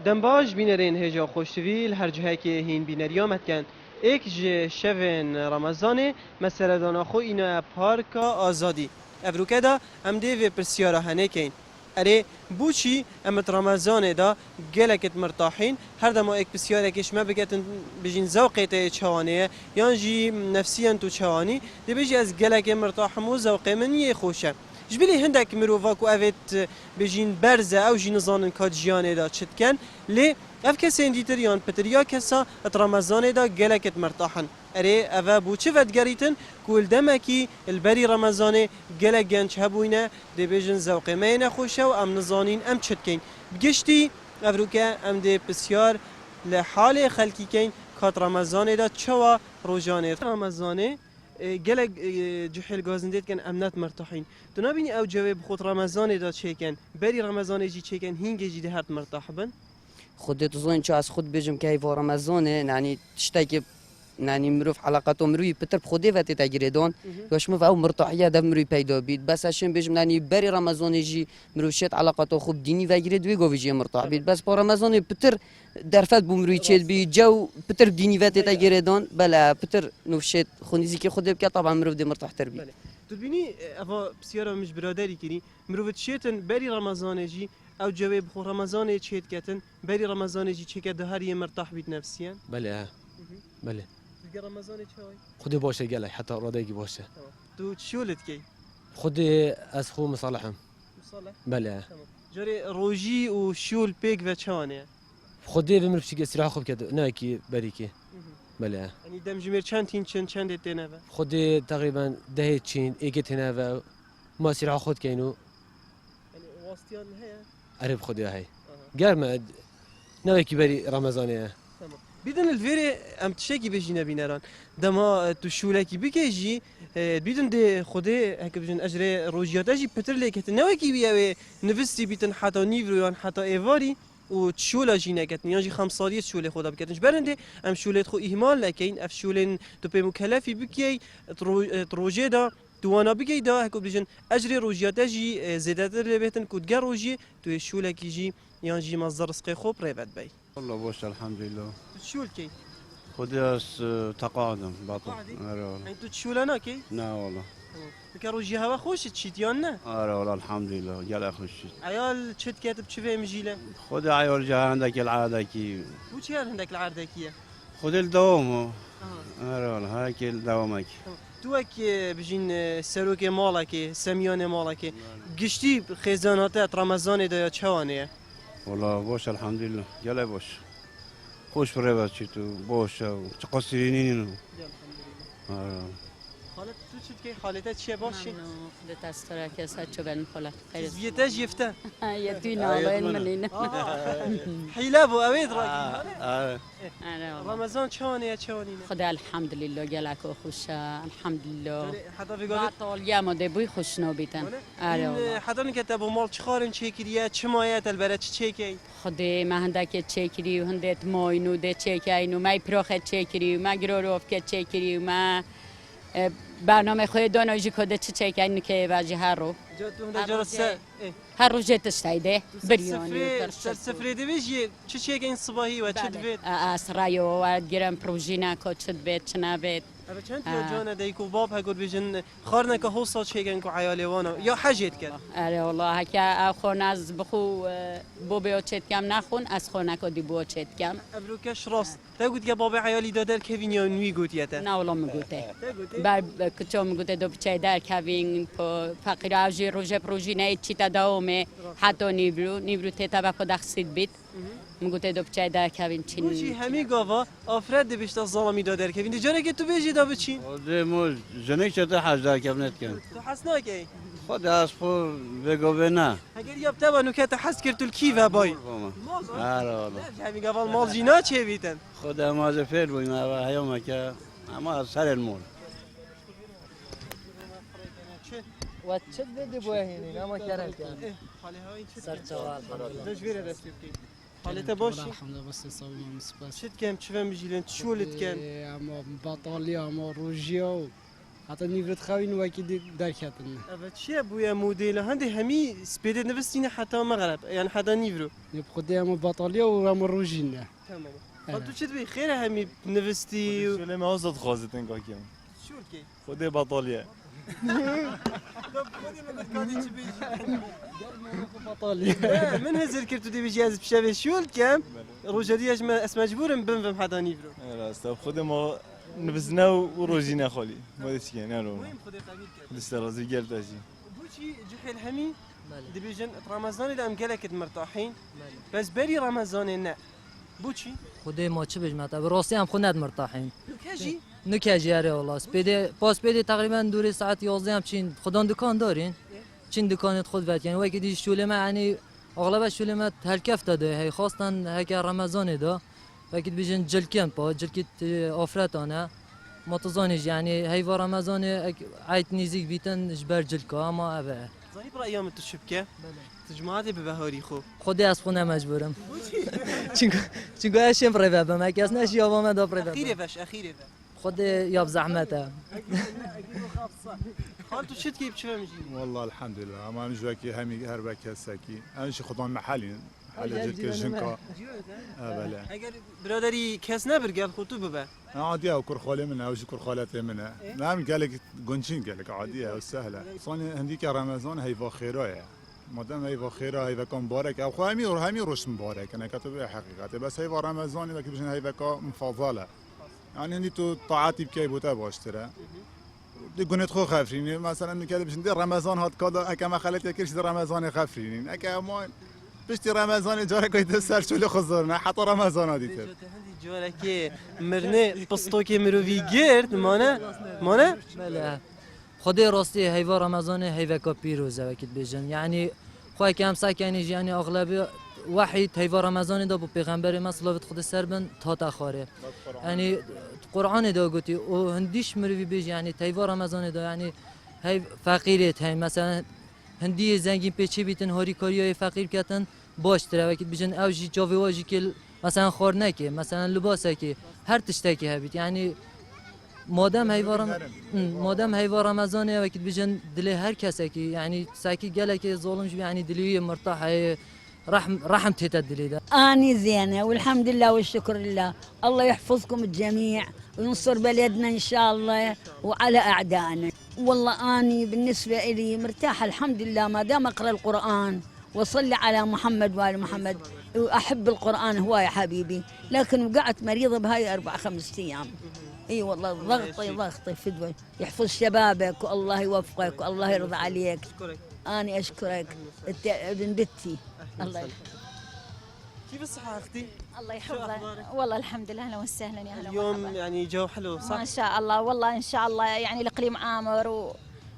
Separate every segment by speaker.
Speaker 1: دنباش بینرین هجا خوشتویل هر جهه که هین بینریا متکن ایک شون رمضان مثلا دانا خو اینا پارکا آزادی افروکه دا هم دیو پرسیارا هنه کین اره بوچی امت رمضان دا گلکت مرتاحین هر دما ایک پرسیارا کش ما بگتن بجین زوقیت چوانه یان جی نفسیان تو چوانی دی بجی از گلک مرتاحم و زوق من یه خوشه جبلی هندک مروفا کو اوت بجین برزه او جی نزانن کات جیانه دا چتکن لی اف کسی دیتریان پتریا کسا ات رمضان دا گلکت مرتاحن اره اوه بو چه ودگریتن کول دمکی البری رمضان گلک گنچ هبوینه دی بیجن زوق مینه خوشه و ام نزانین ام چتکین بگشتی افروکه ام دی بسیار لحال خلکی کین کات رمضان دا چوا روزانه رمضانه گلک جحیل گازندید کن امنات مرتاحین تو نبینی او جواب خود رمضان دا چه کن بری رمضان جی چه کن هینگی جی ده هات مرتاح بن
Speaker 2: خودت زون چه از خود بجم که ایوا رمضانه یعنی تشتا که یعنی مروف علاقاتو مروی پتر بخوده وقتی تگیره دان یاش مف او مرتاحیه ده مروی پیدا بید بس اشم بجم یعنی بری رمضان جی مروف شت علاقاتو خوب دینی وگیره دوی گویجی مرتاح بید بس با رمضان پتر درفت بو مروی چید بی جو پتر دینی وقتی تگیره دان بله پتر نوشت خونیزی که خوده بکه طبعا مروف ده مرتاح تر بید
Speaker 1: تو بینی افا بسیارا مش برادری کردی مروف چیتن بری رمضان جی او جواب خو رمضان چیت کتن بری رمضان جی چه کده هر یه مرتاح بید نفسیان
Speaker 3: بله بله
Speaker 1: دیگه رمضان چای
Speaker 3: خودی باشه گله حتی رادگی باشه
Speaker 1: تو شولت کی
Speaker 3: خودی از خو مصالحم
Speaker 1: مصالح
Speaker 3: بله
Speaker 1: جاری روجی و شول پیک و چوانه
Speaker 3: خودی بمر بشی استراحه خوب کرد نه کی بری کی بله
Speaker 1: یعنی دم جمیر چند تین چند تنه و
Speaker 3: خودی تقریبا ده چین ایگت هنا و ما استراحه خود کینو
Speaker 1: یعنی واسطیان هیا
Speaker 3: عرب خودی هاي گرم نه کی بری رمضانیه
Speaker 1: تمام بیدن الفيري ام تشكي بيجي نبينران دما تو شولكي بيجي بیدن ده خوده هک بجن اجر روجيات اجي بتر ليكت نوكي بيا نفستي بيتن حتى نيفرو حتى ايفاري و تشولا جينا كت نيجي 5 ساليه شوله خدا بكتنش برنده ام شولت خو اهمال لكن اف شولن تو بي مكلفي بكي تروجي دا توانا بكي دا هك بجن اجر روجيات اجي زيادتر لبيتن كود روجي تو شولكي جي يانجي مصدر رزق خو بريفت بي
Speaker 4: والله بوش الحمد لله
Speaker 1: تشول كي
Speaker 4: خذ تقاعدم باطل ارى والله
Speaker 1: انتو تشولانا كي
Speaker 4: لا والله
Speaker 1: بكروجي هوا خوش تشيتيان نه
Speaker 4: ارى والله الحمد لله قال اخش
Speaker 1: عيال تشت كاتب تشوفي مجيله
Speaker 4: خذ عيال جا عندك العاده كي
Speaker 1: وش هي عندك العرضه كيه
Speaker 4: خذ الدوام ارى والله هاك دوامك
Speaker 1: توك بجين سروك مالك سميان مالك قشتي خزانات رمضان ده چوانه
Speaker 4: والله بوش الحمد لله قال بوش خوش بريبه تو بوش تقصرينين
Speaker 1: حالت تو چت که حالت چیه باشه
Speaker 5: خودت از تو را که ساعت چو بن خلا خیر
Speaker 1: زیتاج یفته
Speaker 5: یه توی نامه منین
Speaker 1: حیله بو اوید را رمضان چوانه
Speaker 5: خدا الحمدلله گلک و خوش الحمدلله
Speaker 1: حتی
Speaker 5: بعد
Speaker 1: بگوید
Speaker 5: طالیا مده بوی خوش نوبیتن آره والله
Speaker 1: حتی نکته بو مال چخارن چه کریه چه مایت البرد چه کی
Speaker 5: خدا ما هندک چکری و هندت ماینو ده چکاینو ما پروخه چکری و ما گروروف که چکری و ما برنامه خود دانایجی کده چه چکاینو که واجه هر رو هر روز جت استایده بریانی
Speaker 1: سفره دویجی چه این صباحی و چه دوید
Speaker 5: اسرایو و گرم پروژینا کو چه دوید چه نبید
Speaker 1: اما چند تا جانا دیکو باب هگود بیشن خارنه که حوصل چه کو عیالی وانا یا حجت کرد
Speaker 5: آره والله هکا خون از بخو بو بیو چت کم نخون از خونه کو دی بو چت کم
Speaker 1: ابروکش راست تا گفت که باب عیالی دادر کوین یا نوی گوتیته
Speaker 5: نه والله میگوته بر کچو میگوته دو بچای در کوین فقیر اوجی روز پروژینه چی تا داومه حتی نیبرو تتا با خود اخسید بیت میگوته دو بچای در کوین چین
Speaker 1: چی همی گاوا آفرد بیشتر ظالمی دادر کوین دیجاره که تو بیجی دا بچین
Speaker 4: خذ مو جنيك شتا حاج دار كابنت كان
Speaker 1: تو حسنا کی
Speaker 4: خذ اصفر بگو بنا
Speaker 1: اگر یاب تبا نکات حس کرد تو کی و بای
Speaker 4: ارى والله
Speaker 1: همی گاوا مال جینا چه بیتن
Speaker 4: خذ ما زفير وما يومك اما سر المول
Speaker 6: و چه بدی بو هینی اما کرد
Speaker 1: حاله های چه
Speaker 6: سر چوال
Speaker 1: دجویره دستی بکی حالت باشی
Speaker 7: الحمد لله بس صوم سباس
Speaker 1: شت کم چه میجیلن چولت کن
Speaker 7: اما باطاليا اما روجيا
Speaker 3: حتی نیورت خوین و کی درکتن
Speaker 1: اوه چیه بویا مدل هندی همی سپیدت نوستینه حتی مغرب یعنی حتی نیورو
Speaker 3: یه خودی هم بطالیه و هم روژینه
Speaker 1: تمام حالا تو چه دوی خیره همی نوستی و
Speaker 7: شو ما وسط خازت انگار کیم
Speaker 1: شو کی
Speaker 7: خود بطالیه
Speaker 3: بطالیه
Speaker 1: من هزر کرد تو دی بیجی از بشوی شول کم روجدیش ما اس مجبورم بنفهم حدا نیورو
Speaker 7: راست خود ما نبزنا و روزینا خالی ما دست نه رو
Speaker 1: مهم خود قبیل کرد
Speaker 7: دست رازی گل تاجی
Speaker 1: بوچی جحیل همی دی بیجن رمضان دام گلکت مرتاحین بس بری رمضان نه بوچی
Speaker 6: خدای ما چه بجم تا راستی هم خود مرتاحین
Speaker 1: کجی
Speaker 6: نکجی اره والله سپیده تقریبا دوری ساعت 11 هم چین خودان دکان دارین چین دکانت خود vet یعنی وقتی دی شوله ما یعنی اغلب شوله ما هلکف داده هی خواستن هک رمضان دا وقتی بیجن جلکن با جلکت آفرتانه متزانج یعنی هی و رمضان عید نیزیک بیتن جبر جلکا اما ابه
Speaker 1: زانی برای ایام تو شبکه تجمعات به بهاری خو
Speaker 6: خودی از خونه مجبورم چون اشم پرایوت بم اگه از نشی آوام دا پرایوت
Speaker 1: اخیره وش اخیره
Speaker 6: خود یاب زحمته
Speaker 1: خال تو شد كيف تشوف مجي
Speaker 8: والله الحمد لله اما نجواكي همي هربك هساكي انا شي خضون محلي على جلك جنكا بلا
Speaker 1: اگر برادری کس نبرگل خودتو ببه
Speaker 8: عادية وكر خالي منها وش كر خالتي منها نعم قال لك قنشين قال لك عادية وسهلة صاني هنديك رمضان هيفا خيرايا مادام هيفا خيرا هيفا كان مبارك او خو همي روش مبارك انا كاتب حقيقة بس هيفا رمضان وقت بجن هيفا مفضلة يعني هندي تو طاعتي بكي بوتا باشترا دی گونت خو خفرینی مثلا میکرد بشین در رمضان هات کادا اکم خالت یکیش در رمضان خفرینی اکم ما بشتی رمضان جاره کویت سر شول خزر نه حتی رمضان دیت
Speaker 1: هندی جوره که مرنه پستو که مروی گرد مانه
Speaker 6: بله خدای راستی هیوا رمضان هیوا کا پیروزه وقت بیجن یعنی خو کم سکنی یعنی اغلب وحید هیوا رمضان دا با پیغمبر ما صلوات خود سر بن تا تخاره یعنی قرآن دا گوتی و هندیش مروی بیج یعنی هیوا رمضان دا یعنی هی فقیریت هی مثلا هندی زنگین پیچی بیتن هاری کاریای فقیر کتن باش تره وقت بیجن اوجی جاوی واجی که مثلا خور نکه مثلا لباسه که هر تشتکی هبیت یعنی مادام هیوا رمضان وقت بیجن دل هر کسی که یعنی ساکی گله که ظالم شو یعنی دلی مرتاح رحم تتدلي ده
Speaker 9: أني زينة والحمد لله والشكر لله الله يحفظكم الجميع وينصر بلدنا إن شاء الله وعلى أعدائنا والله أني بالنسبة إلي مرتاحة الحمد لله ما دام أقرأ القرآن وصلي على محمد وآل محمد وأحب القرآن هو يا حبيبي لكن وقعت مريضة بهاي 4-5 أيام اي والله ضغطي فدوى يحفظ شبابك والله يوفقك والله يرضى عليك أنا أشكرك أنت ابن بنتي الله
Speaker 1: كيف الصحة أختي؟
Speaker 10: الله يحفظك والله الحمد لله اهلا وسهلا يا اهلا
Speaker 1: اليوم
Speaker 10: ومرحبا.
Speaker 1: يعني جو حلو صح؟
Speaker 10: ما شاء الله والله ان شاء الله يعني الاقليم عامر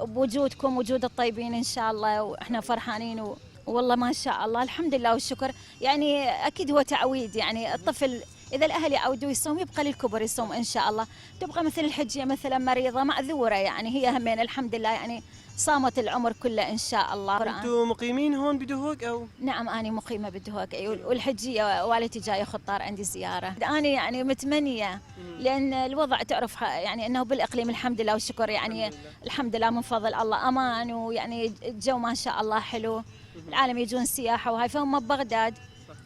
Speaker 10: وبوجودكم وجود الطيبين ان شاء الله واحنا فرحانين والله ما شاء الله الحمد لله والشكر يعني اكيد هو تعويد يعني الطفل اذا الاهل يعودوا يصوم يبقى للكبر يصوم ان شاء الله تبقى مثل الحجيه مثلا مريضه معذوره يعني هي همين الحمد لله يعني صامت العمر كله ان شاء الله.
Speaker 1: انتم مقيمين هون بدهوك او؟
Speaker 10: نعم انا مقيمه بدهوك والحجيه والدتي جايه خطار عندي زياره. انا يعني متمنيه لان الوضع تعرف يعني انه بالاقليم الحمد لله والشكر يعني الحمد لله من فضل الله امان ويعني الجو ما شاء الله حلو. العالم يجون سياحه وهاي فهم ببغداد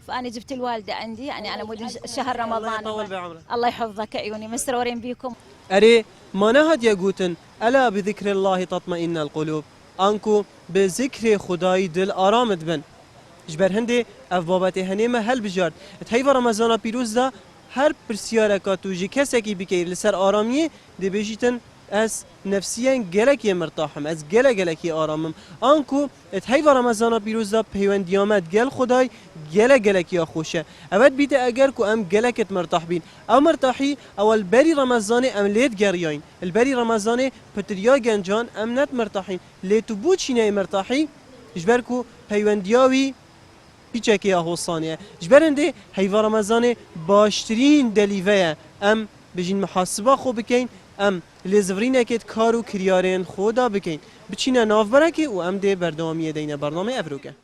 Speaker 10: فانا جبت الوالده عندي يعني على مود شهر رمضان.
Speaker 1: الله يطول بعمرك.
Speaker 10: الله يحفظك عيوني مسرورين بيكم.
Speaker 1: أري ما نهاد يقولن ألا بذكر الله تطمئن القلوب أنكو بذكر خداي دل آرامت بن جبر هندي أف بابتي هنيمة هل بجارد تهيفا رمضان بيروز دا هر برسياركاتو جي كسكي بكير لسر آرامي دي بيجيتن از نفسيا گلک مرتاحم از گلکی آرامم آنکو تهیو رمضان پیروز دا پیوندیامت گل خدای گلکی خوشه اول بیده اگر کو ام گلکت مرتاح بین او مرتاحی اول بری رمضان ام لید گریاین البری رمضان پتریا گنجان ام نت مرتاحین لیتو بود چینه مرتاحی جبر کو پیوندیاوی پیچکی آهوستانیه جبرنده هیو رمضان باشترین دلیوه ام بجین محاسبه خوب بکین ام لزورینه که کارو کریارین خدا بکن بچینه ناف برکه و ام ده بردوامیه دینه برنامه افروکه